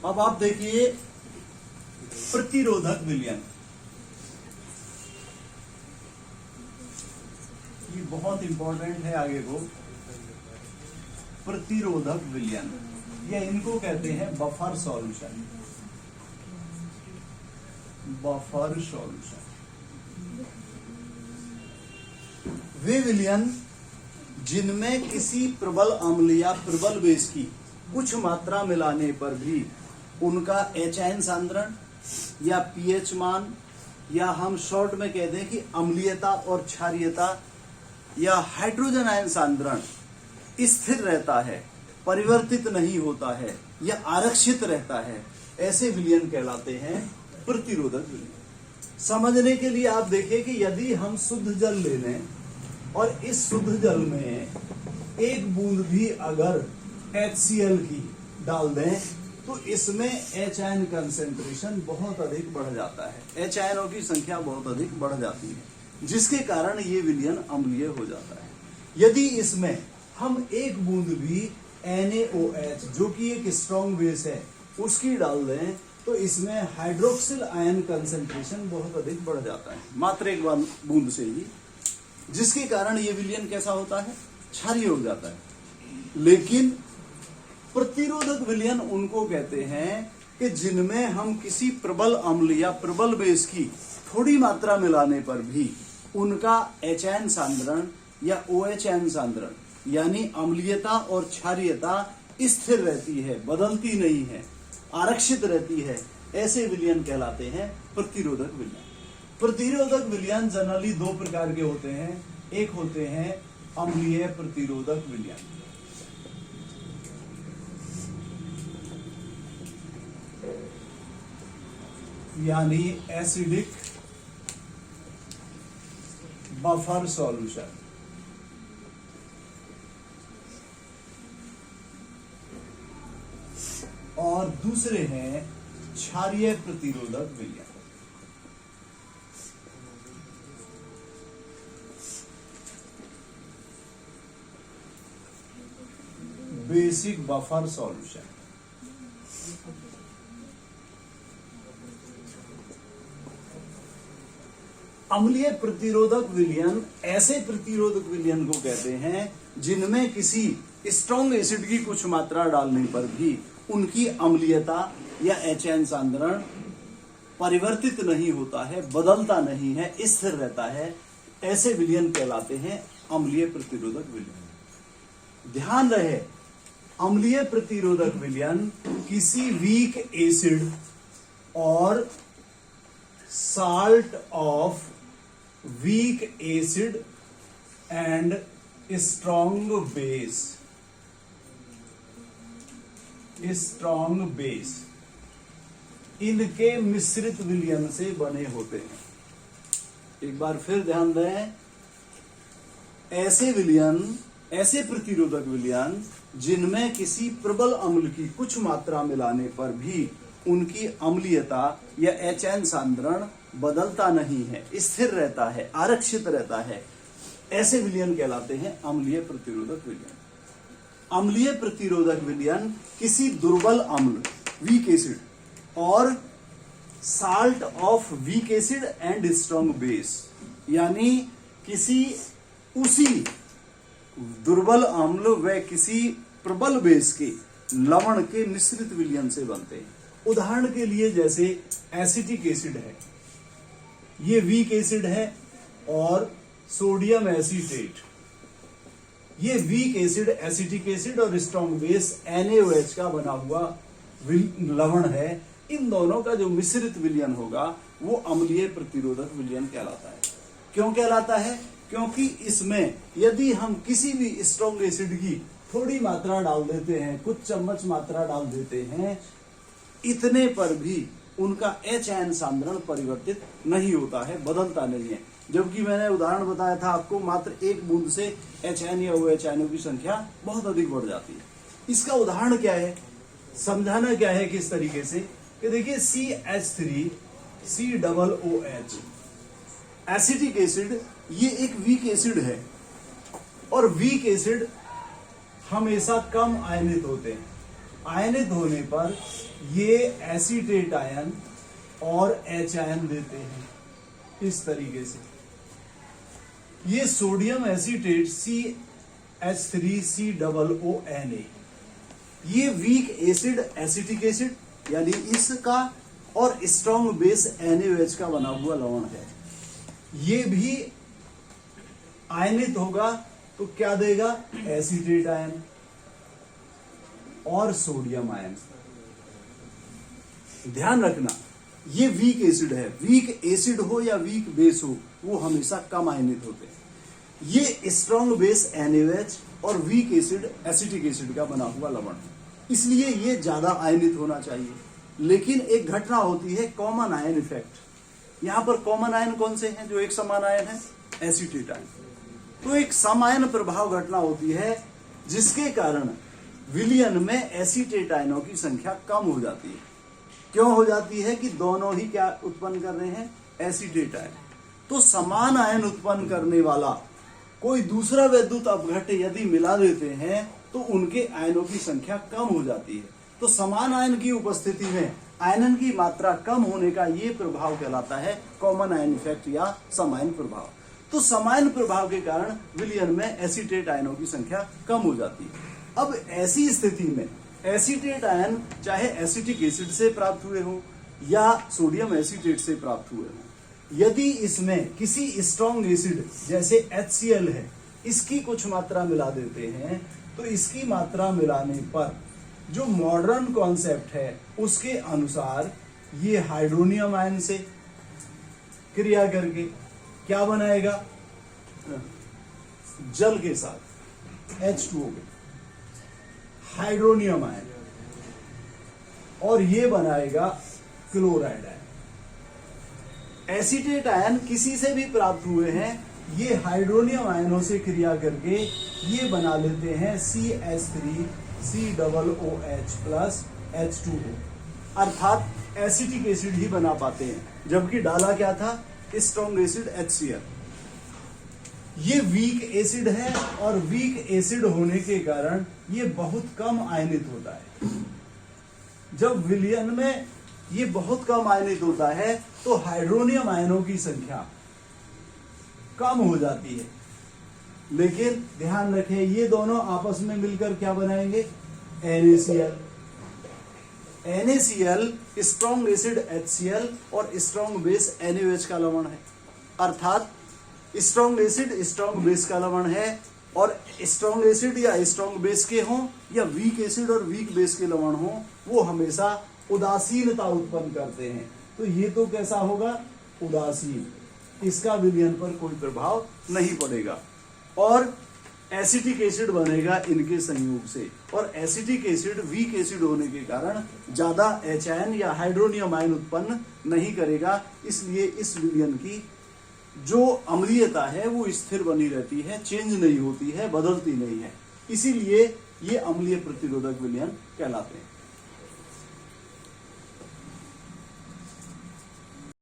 अब आप देखिए प्रतिरोधक विलयन, ये बहुत इंपॉर्टेंट है आगे को। प्रतिरोधक विलयन या इनको कहते हैं बफर सॉल्यूशन। बफर सॉल्यूशन वे विलयन जिनमें किसी प्रबल अम्ल या प्रबल बेस की कुछ मात्रा मिलाने पर भी उनका एच सांद्रण या पीएच मान, या हम शॉर्ट में कहते हैं कि अम्लीयता और क्षारीयता या हाइड्रोजन आयन सांद्रण स्थिर रहता है, परिवर्तित नहीं होता है या आरक्षित रहता है, ऐसे विलयन कहलाते हैं प्रतिरोधक विलयन। समझने के लिए आप देखें कि यदि हम शुद्ध जल ले लें और इस शुद्ध जल में एक बूंद भी अगर HCl की डाल दें तो इसमें एच आयन कंसेंट्रेशन बहुत अधिक बढ़ जाता है, एच आयनों की संख्या बहुत अधिक बढ़ जाती है, जिसके कारण ये विलयन अम्लीय हो जाता है। यदि इसमें हम एक बूंद भी NaOH जो कि एक स्ट्रॉन्ग बेस है उसकी डाल दें तो इसमें हाइड्रोक्सिल आयन कंसेंट्रेशन बहुत अधिक बढ़ जाता है, मात्र एक बूंद से ही, जिसके कारण ये विलयन कैसा होता है, क्षारीय हो जाता है। लेकिन प्रतिरोधक विलयन उनको कहते हैं कि जिनमें हम किसी प्रबल अम्ल या प्रबल बेस की थोड़ी मात्रा मिलाने पर भी उनका एच आयन सांद्रण या OH आयन सांद्रण यानी अम्लीयता और क्षारीयता स्थिर रहती है, बदलती नहीं है, आरक्षित रहती है, ऐसे विलयन कहलाते हैं प्रतिरोधक विलयन। प्रतिरोधक विलयन जनरली दो प्रकार के होते हैं। एक होते हैं अम्लीय प्रतिरोधक विलयन, यानी एसिडिक बफर सॉल्यूशन, और दूसरे हैं क्षारीय प्रतिरोधक विलयन। Basic buffer solution. अम्लीय प्रतिरोधक विलयन ऐसे प्रतिरोधक विलयन को कहते हैं जिनमें किसी स्ट्रॉन्ग एसिड की कुछ मात्रा डालने पर भी उनकी अम्लीयता या एच आयन सांद्रण परिवर्तित नहीं होता है, बदलता नहीं है, स्थिर रहता है, ऐसे विलयन कहलाते हैं अम्लीय प्रतिरोधक विलयन। ध्यान रहे, अम्लीय प्रतिरोधक विलयन किसी वीक एसिड और salt of weak acid and strong base इनके मिश्रित विलयन से बने होते हैं। एक बार फिर ध्यान दें, ऐसे विलयन, ऐसे प्रतिरोधक विलयन जिनमें किसी प्रबल अम्ल की कुछ मात्रा मिलाने पर भी उनकी अम्लीयता या एच आयन सांद्रण बदलता नहीं है, स्थिर रहता है, आरक्षित रहता है, ऐसे विलयन कहलाते हैं अम्लीय प्रतिरोधक विलयन। अम्लीय प्रतिरोधक विलयन किसी दुर्बल अम्ल वीक एसिड और salt of weak acid and strong base, यानी किसी उसी दुर्बल अम्ल व किसी प्रबल बेस के लवण के मिश्रित विलयन से बनते हैं। उदाहरण के लिए जैसे एसिटिक एसिड है, ये वीक एसिड है, और सोडियम एसीटेट, ये वीक एसिड, एसिटिक एसिड और स्ट्रॉन्ग बेस NaOH का बना हुआ लवण है। इन दोनों का जो मिश्रित विलयन होगा वो अम्लीय प्रतिरोधक विलयन कहलाता है। क्यों कहलाता है? क्योंकि इसमें यदि हम किसी भी स्ट्रॉन्ग एसिड की थोड़ी मात्रा डाल देते हैं, कुछ चम्मच मात्रा डाल देते हैं, इतने पर भी उनका एच आयन सांद्रण परिवर्तित नहीं होता है, बदलता नहीं है। जबकि मैंने उदाहरण बताया था आपको, मात्र एक बूंद से एच आयन या OH आयनों की संख्या बहुत अधिक बढ़ जाती है। इसका उदाहरण क्या है, समझाना क्या है किस तरीके से, कि देखिए CH3COOH एसिटिक एसिड, ये एक वीक एसिड है, और वीक एसिड हमेशा कम आयनित होते हैं। आयनित होने पर ये एसीटेट आयन और H आयन देते हैं इस तरीके से। ये सोडियम एसीटेट CH3COONA, ये वीक एसिड एसिटिक एसिड यानी इसका और स्ट्रॉन्ग बेस NaOH का बना हुआ लवण है। ये भी आयनित होगा तो क्या देगा? एसीटेट आयन और सोडियम आयन। ध्यान रखना, ये वीक एसिड है। वीक एसिड हो या वीक बेस हो, वो हमेशा कम आयनित होते हैं। ये स्ट्रॉन्ग बेस NaOH और वीक एसिड एसिटिक एसिड का बना हुआ लवण है, इसलिए ये ज्यादा आयनित होना चाहिए। लेकिन एक घटना होती है कॉमन आयन इफेक्ट। यहां पर कॉमन आयन कौन से हैं जो एक समान आयन है? Acetate ion. तो एक समान प्रभाव घटना होती है जिसके कारण विलयन में एसीटेट आयनों की संख्या कम हो जाती है। क्यों हो जाती है? कि दोनों ही क्या उत्पन्न कर रहे हैं? Acetate ion. तो समान आयन उत्पन्न करने वाला कोई दूसरा वैद्युत अपघट्य यदि मिला देते हैं तो उनके आयनों की संख्या कम हो जाती है। तो समान आयन की उपस्थिति में आयनन की मात्रा कम होने का ये प्रभाव कहलाता है कॉमन आयन इफेक्ट या समायन प्रभाव। तो समायन प्रभाव के कारण विलयन में एसीटेट आयनों की संख्या कम हो जाती है। अब ऐसी स्थिति में एसीटेट आयन चाहे एसिटिक एसिड से प्राप्त हुए हो या सोडियम एसीटेट से प्राप्त हुए हो, यदि इसमें किसी स्ट्रॉन्ग एसिड जैसे HCl है, इसकी कुछ मात्रा मिला देते हैं तो इसकी मात्रा मिलाने पर जो मॉडर्न कॉन्सेप्ट है उसके अनुसार ये हाइड्रोनियम आयन से क्रिया करके क्या बनाएगा? जल के साथ H2O हाइड्रोनियम आयन, और ये बनाएगा क्लोराइड आयन। एसीटेट आयन किसी से भी प्राप्त हुए हैं, ये हाइड्रोनियम आयनों से क्रिया करके ये बना लेते हैं CH3COOH प्लस H2O, अर्थात एसिटिक एसिड ही बना पाते हैं, जबकि डाला क्या था? Strong acid HCl। ये वीक एसिड है और वीक एसिड होने के कारण ये बहुत कम आयनित होता है। जब विलयन में ये बहुत कम आयनित होता है तो हाइड्रोनियम आयनों की संख्या कम हो जाती है। लेकिन ध्यान रखें, ये दोनों आपस में मिलकर क्या बनाएंगे? NaCl। NaCl strong acid HCl और स्ट्रॉन्ग बेस NaOH का लवण है, अर्थात स्ट्रॉन्ग एसिड स्ट्रॉन्ग बेस का लवण है, और स्ट्रॉन्ग एसिड या स्ट्रॉन्ग बेस के हों या वीक एसिड और वीक बेस के लवण हों, वो हमेशा उदासीनता उत्पन्न करते हैं। तो ये तो कैसा होगा? उदासीन। इसका विलयन पर कोई प्रभाव नहीं पड़ेगा और एसिटिक एसिड बनेगा इनके संयोग से, और एसिटिक एसिड वीक एसिड होने के कारण ज्यादा H आयन या हाइड्रोनियम आयन उत्पन्न नहीं करेगा। इसलिए इस विलयन की जो अम्लीयता है वो स्थिर बनी रहती है, चेंज नहीं होती है, बदलती नहीं है। इसीलिए ये अम्लीय प्रतिरोधक विलयन कहलाते हैं।